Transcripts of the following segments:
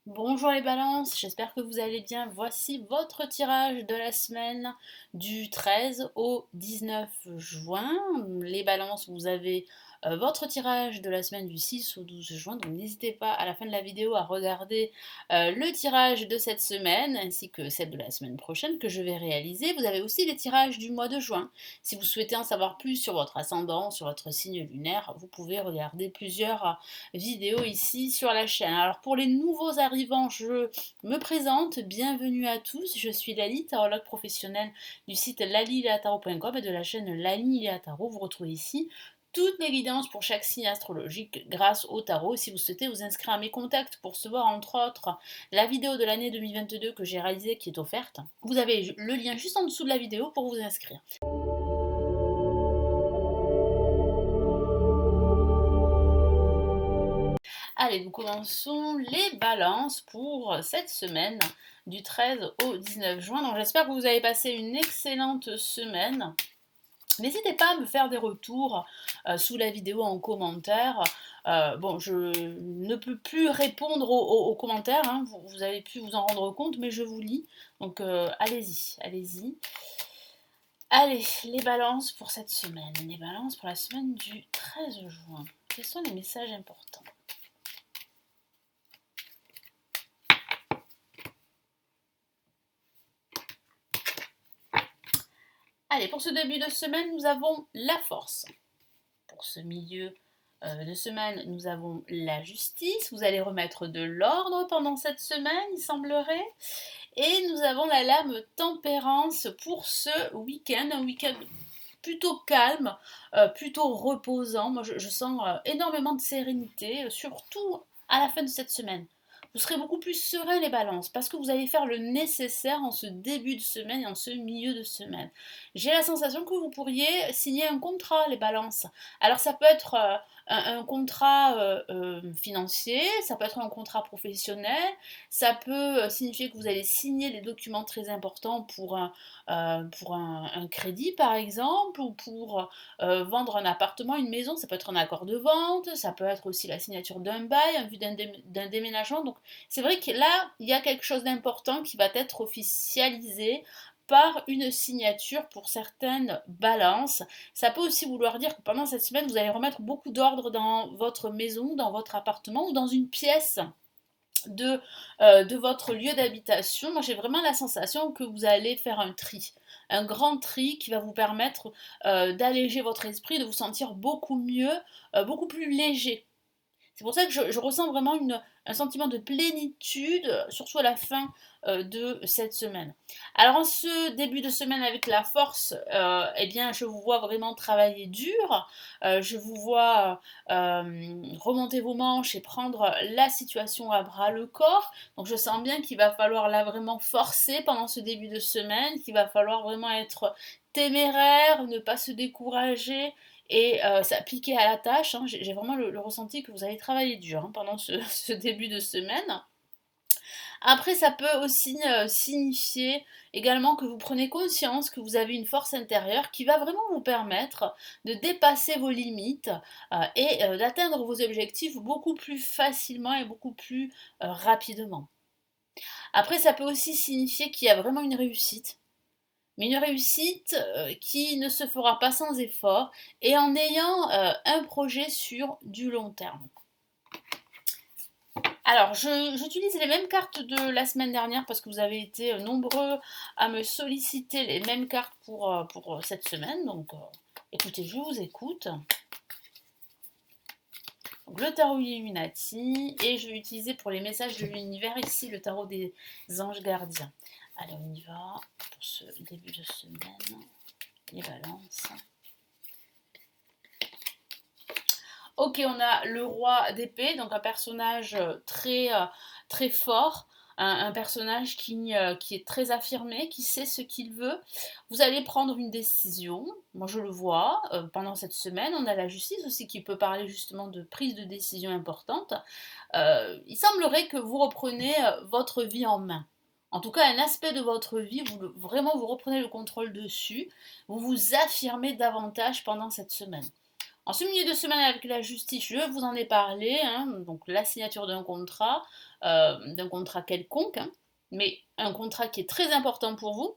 Bonjour les balances, j'espère que vous allez bien. Voici votre tirage de la semaine du 13 au 19 juin. Les balances, vous avez votre tirage de la semaine du 6 au 12 juin. Donc n'hésitez pas à la fin de la vidéo à regarder le tirage de cette semaine ainsi que celle de la semaine prochaine que je vais réaliser. Vous avez aussi les tirages du mois de juin. Si vous souhaitez en savoir plus sur votre ascendant, sur votre signe lunaire, vous pouvez regarder plusieurs vidéo ici sur la chaîne. Alors pour les nouveaux arrivants, je me présente, bienvenue à tous, je suis Lali, tarologue professionnelle du site lalileatarot.com et de la chaîne Lali Léa Tarot. Vous retrouvez ici toutes les guidances pour chaque signe astrologique grâce au tarot. Si vous souhaitez vous inscrire à mes contacts pour recevoir entre autres la vidéo de l'année 2022 que j'ai réalisée qui est offerte, vous avez le lien juste en dessous de la vidéo pour vous inscrire. Allez, nous commençons les balances pour cette semaine du 13 au 19 juin. Donc j'espère que vous avez passé une excellente semaine. N'hésitez pas à me faire des retours sous la vidéo en commentaire. Bon, je ne peux plus répondre aux commentaires, hein. Vous avez pu vous en rendre compte, mais je vous lis. Donc allez-y, allez-y. Allez, les balances pour cette semaine. Les balances pour la semaine du 13 juin. Quels sont les messages importants? Allez, pour ce début de semaine, nous avons la force. Pour ce milieu de semaine, nous avons la justice. Vous allez remettre de l'ordre pendant cette semaine, il semblerait. Et nous avons la lame tempérance pour ce week-end. Un week-end plutôt calme, plutôt reposant. Moi, je sens énormément de sérénité, surtout à la fin de cette semaine. Vous serez beaucoup plus serein les balances parce que vous allez faire le nécessaire en ce début de semaine et en ce milieu de semaine. J'ai la sensation que vous pourriez signer un contrat les balances. Alors ça peut être un contrat financier, ça peut être un contrat professionnel, ça peut signifier que vous allez signer des documents très importants pour un crédit par exemple, ou pour vendre un appartement, une maison, ça peut être un accord de vente, ça peut être aussi la signature d'un bail, en vue d'un déménagement. Donc c'est vrai que là, il y a quelque chose d'important qui va être officialisé par une signature pour certaines balances. Ça peut aussi vouloir dire que pendant cette semaine, vous allez remettre beaucoup d'ordre dans votre maison, dans votre appartement ou dans une pièce de votre lieu d'habitation. Moi, j'ai vraiment la sensation que vous allez faire un grand tri qui va vous permettre d'alléger votre esprit, de vous sentir beaucoup mieux, beaucoup plus léger. C'est pour ça que je ressens vraiment un sentiment de plénitude, surtout à la fin de cette semaine. Alors en ce début de semaine avec la force, eh bien je vous vois vraiment travailler dur, je vous vois remonter vos manches et prendre la situation à bras le corps. Donc je sens bien qu'il va falloir là vraiment forcer pendant ce début de semaine, qu'il va falloir vraiment être téméraire, ne pas se décourager et s'appliquer à la tâche. Hein. J'ai vraiment le ressenti que vous allez travailler dur hein, pendant ce début de semaine. Après, ça peut aussi signifier également que vous prenez conscience que vous avez une force intérieure qui va vraiment vous permettre de dépasser vos limites et d'atteindre vos objectifs beaucoup plus facilement et beaucoup plus rapidement. Après, ça peut aussi signifier qu'il y a vraiment une réussite, mais une réussite qui ne se fera pas sans effort et en ayant un projet sur du long terme. Alors, j'utilise les mêmes cartes de la semaine dernière parce que vous avez été nombreux à me solliciter les mêmes cartes pour cette semaine. Donc, écoutez, je vous écoute. Donc, le tarot Illuminati et je vais utiliser pour les messages de l'univers ici le tarot des anges gardiens. Allez, on y va pour ce début de semaine. Les balances. Ok, on a le roi d'épée, donc un personnage très fort, un personnage qui est très affirmé, qui sait ce qu'il veut. Vous allez prendre une décision, moi je le vois, pendant cette semaine. On a la justice aussi qui peut parler justement de prise de décision importante. Il semblerait que vous reprenez votre vie en main. En tout cas, un aspect de votre vie, vraiment vous reprenez le contrôle dessus, vous vous affirmez davantage pendant cette semaine. En ce milieu de semaine avec la justice, je vous en ai parlé, hein, donc la signature d'un contrat quelconque, hein, mais un contrat qui est très important pour vous.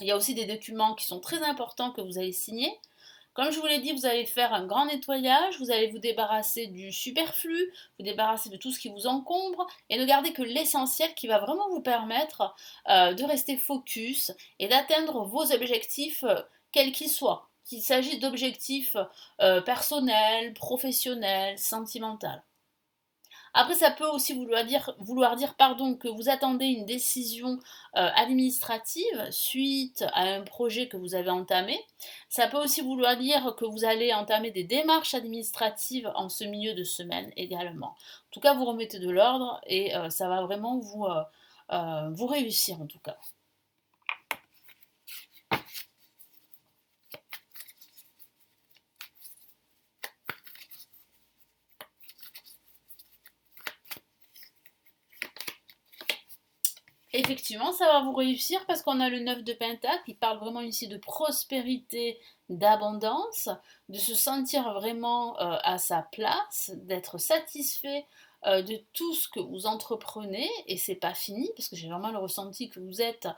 Il y a aussi des documents qui sont très importants que vous allez signer. Comme je vous l'ai dit, vous allez faire un grand nettoyage, vous allez vous débarrasser du superflu, vous débarrasser de tout ce qui vous encombre et ne garder que l'essentiel qui va vraiment vous permettre de rester focus et d'atteindre vos objectifs quels qu'ils soient. Qu'il s'agisse d'objectifs personnels, professionnels, sentimentaux. Après, ça peut aussi vouloir dire pardon, que vous attendez une décision administrative suite à un projet que vous avez entamé. Ça peut aussi vouloir dire que vous allez entamer des démarches administratives en ce milieu de semaine également. En tout cas, vous remettez de l'ordre et ça va vraiment vous réussir en tout cas. Effectivement, ça va vous réussir parce qu'on a le 9 de Pentacle qui parle vraiment ici de prospérité, d'abondance, de se sentir vraiment à sa place, d'être satisfait de tout ce que vous entreprenez et c'est pas fini parce que j'ai vraiment le ressenti que vous êtes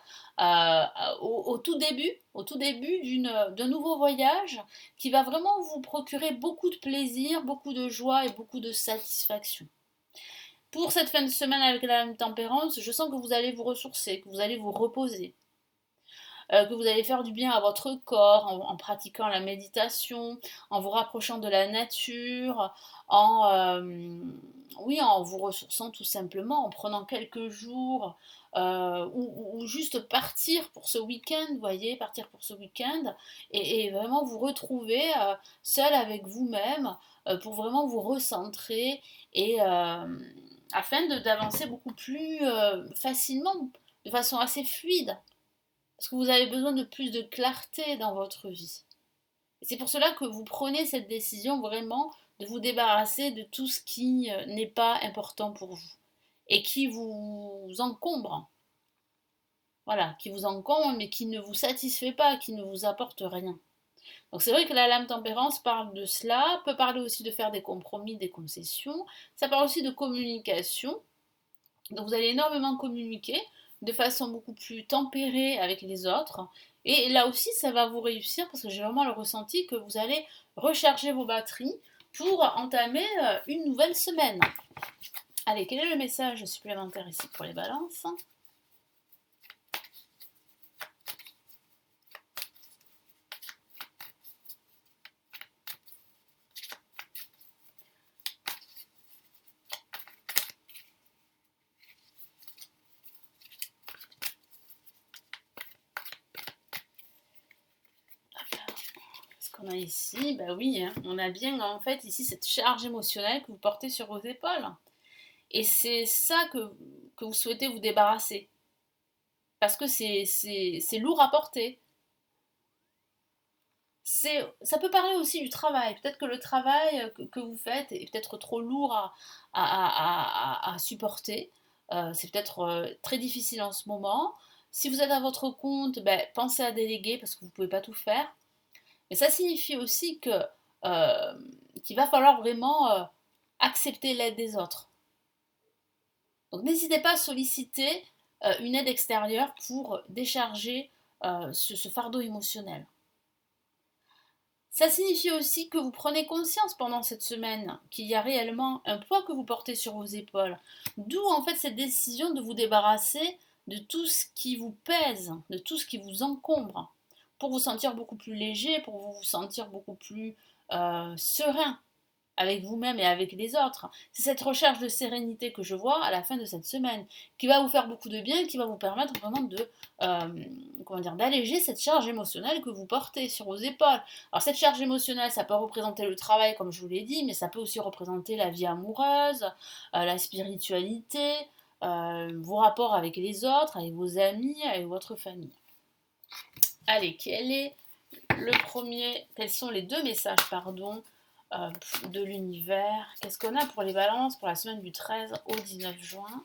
au tout début d'un nouveau voyage qui va vraiment vous procurer beaucoup de plaisir, beaucoup de joie et beaucoup de satisfaction. Pour cette fin de semaine avec la tempérance, je sens que vous allez vous ressourcer, que vous allez vous reposer, que vous allez faire du bien à votre corps en pratiquant la méditation, en vous rapprochant de la nature, en vous ressourçant tout simplement, en prenant quelques jours ou juste partir pour ce week-end, vous voyez, partir pour ce week-end et vraiment vous retrouver seul avec vous-même pour vraiment vous recentrer et afin d'avancer beaucoup plus facilement, de façon assez fluide. Parce que vous avez besoin de plus de clarté dans votre vie. Et c'est pour cela que vous prenez cette décision vraiment de vous débarrasser de tout ce qui n'est pas important pour vous et qui vous encombre. Voilà, qui vous encombre mais qui ne vous satisfait pas, qui ne vous apporte rien. Donc c'est vrai que la lame tempérance parle de cela, peut parler aussi de faire des compromis, des concessions, ça parle aussi de communication. Donc vous allez énormément communiquer de façon beaucoup plus tempérée avec les autres. Et là aussi, ça va vous réussir parce que j'ai vraiment le ressenti que vous allez recharger vos batteries pour entamer une nouvelle semaine. Allez, quel est le message supplémentaire ici pour les balances ? Qu'on a ici, bah oui, hein, on a bien en fait ici cette charge émotionnelle que vous portez sur vos épaules. Et c'est ça que vous souhaitez vous débarrasser. Parce que c'est lourd à porter. Ça peut parler aussi du travail. Peut-être que le travail que vous faites est peut-être trop lourd à supporter. C'est peut-être très difficile en ce moment. Si vous êtes à votre compte, ben, pensez à déléguer parce que vous ne pouvez pas tout faire. Mais ça signifie aussi qu'il va falloir vraiment accepter l'aide des autres. Donc n'hésitez pas à solliciter une aide extérieure pour décharger ce fardeau émotionnel. Ça signifie aussi que vous prenez conscience pendant cette semaine qu'il y a réellement un poids que vous portez sur vos épaules. D'où en fait cette décision de vous débarrasser de tout ce qui vous pèse, de tout ce qui vous encombre, pour vous sentir beaucoup plus léger, pour vous sentir beaucoup plus serein avec vous-même et avec les autres. C'est cette recherche de sérénité que je vois à la fin de cette semaine, qui va vous faire beaucoup de bien et qui va vous permettre vraiment d'alléger cette charge émotionnelle que vous portez sur vos épaules. Alors cette charge émotionnelle, ça peut représenter le travail, comme je vous l'ai dit, mais ça peut aussi représenter la vie amoureuse, la spiritualité, vos rapports avec les autres, avec vos amis, avec votre famille. Allez, quels sont les deux messages, de l'univers? Qu'est-ce qu'on a pour les balances pour la semaine du 13 au 19 juin?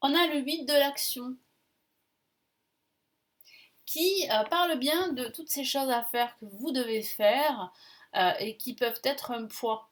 On a le 8 de l'action qui parle bien de toutes ces choses à faire que vous devez faire et qui peuvent être un poids.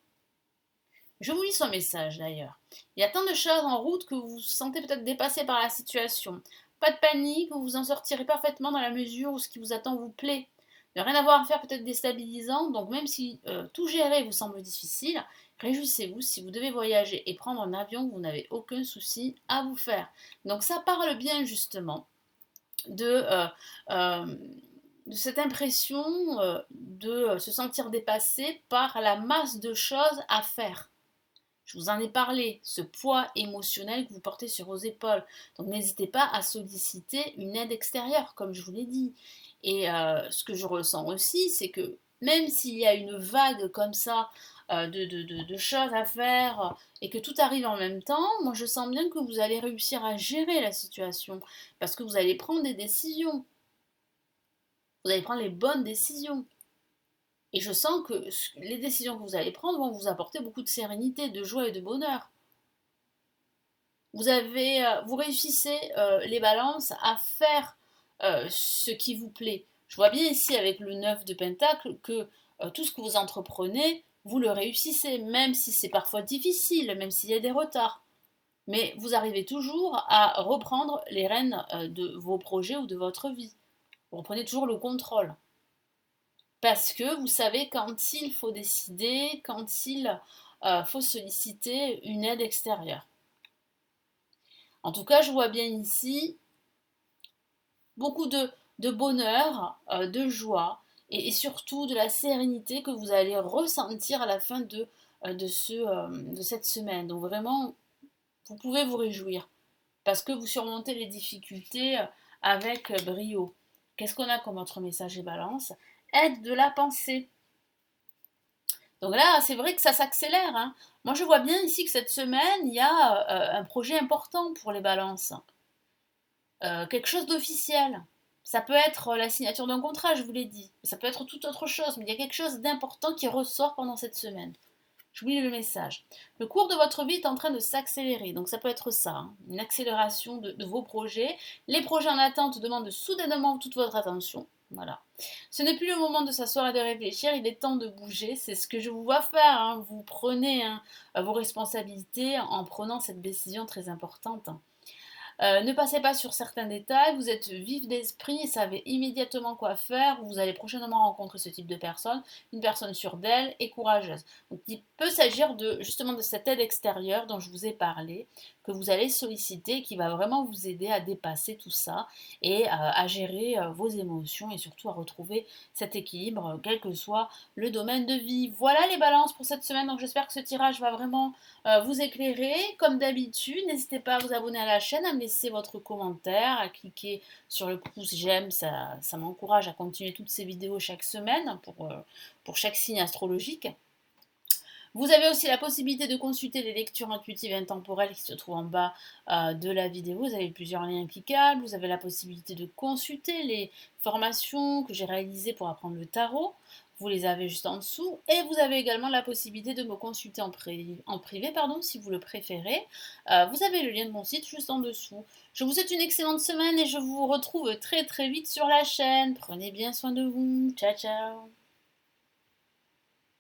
Je vous lis son message d'ailleurs. Il y a tant de choses en route que vous vous sentez peut-être dépassé par la situation. Pas de panique, vous vous en sortirez parfaitement dans la mesure où ce qui vous attend vous plaît. Ne rien avoir à faire peut-être déstabilisant, donc même si tout gérer vous semble difficile, réjouissez-vous si vous devez voyager et prendre un avion, vous n'avez aucun souci à vous faire. Donc ça parle bien justement de, euh, de cette impression de se sentir dépassé par la masse de choses à faire. Je vous en ai parlé, ce poids émotionnel que vous portez sur vos épaules. Donc n'hésitez pas à solliciter une aide extérieure, comme je vous l'ai dit. Et ce que je ressens aussi, c'est que même s'il y a une vague comme ça de choses à faire et que tout arrive en même temps, moi je sens bien que vous allez réussir à gérer la situation parce que vous allez prendre des décisions. Vous allez prendre les bonnes décisions. Et je sens que les décisions que vous allez prendre vont vous apporter beaucoup de sérénité, de joie et de bonheur. Vous réussissez les balances à faire ce qui vous plaît. Je vois bien ici avec le 9 de Pentacle que tout ce que vous entreprenez, vous le réussissez, même si c'est parfois difficile, même s'il y a des retards. Mais vous arrivez toujours à reprendre les rênes de vos projets ou de votre vie. Vous reprenez toujours le contrôle. Parce que vous savez quand il faut décider, quand il faut solliciter une aide extérieure. En tout cas, je vois bien ici beaucoup de bonheur, de joie et surtout de la sérénité que vous allez ressentir à la fin de cette semaine. Donc vraiment, vous pouvez vous réjouir parce que vous surmontez les difficultés avec brio. Qu'est-ce qu'on a comme autre message et balance? Aide de la pensée. Donc là, c'est vrai que ça s'accélère, hein. Moi, je vois bien ici que cette semaine, il y a un projet important pour les balances. Quelque chose d'officiel. Ça peut être la signature d'un contrat, je vous l'ai dit. Ça peut être toute autre chose, mais il y a quelque chose d'important qui ressort pendant cette semaine. Je vous lis le message. Le cours de votre vie est en train de s'accélérer, donc ça peut être ça, hein, une accélération de vos projets. Les projets en attente demandent soudainement toute votre attention. Voilà. Ce n'est plus le moment de s'asseoir et de réfléchir, il est temps de bouger. C'est ce que je vous vois faire, hein. Vous prenez vos responsabilités en prenant cette décision très importante. Ne passez pas sur certains détails, vous êtes vif d'esprit et savez immédiatement quoi faire. Vous allez prochainement rencontrer ce type de personne, une personne sûre d'elle et courageuse. Donc il peut s'agir justement de cette aide extérieure dont je vous ai parlé, que vous allez solliciter, qui va vraiment vous aider à dépasser tout ça et à gérer vos émotions et surtout à retrouver cet équilibre, quel que soit le domaine de vie. Voilà les balances pour cette semaine, donc j'espère que ce tirage va vraiment vous éclairer. Comme d'habitude, n'hésitez pas à vous abonner à la chaîne, à me laisser votre commentaire, à cliquer sur le pouce j'aime, ça m'encourage à continuer toutes ces vidéos chaque semaine pour chaque signe astrologique. Vous avez aussi la possibilité de consulter les lectures intuitives et intemporelles qui se trouvent en bas de la vidéo. Vous avez plusieurs liens cliquables. Vous avez la possibilité de consulter les formations que j'ai réalisées pour apprendre le tarot. Vous les avez juste en dessous. Et vous avez également la possibilité de me consulter en privé, si vous le préférez. Vous avez le lien de mon site juste en dessous. Je vous souhaite une excellente semaine et je vous retrouve très très vite sur la chaîne. Prenez bien soin de vous. Ciao ciao.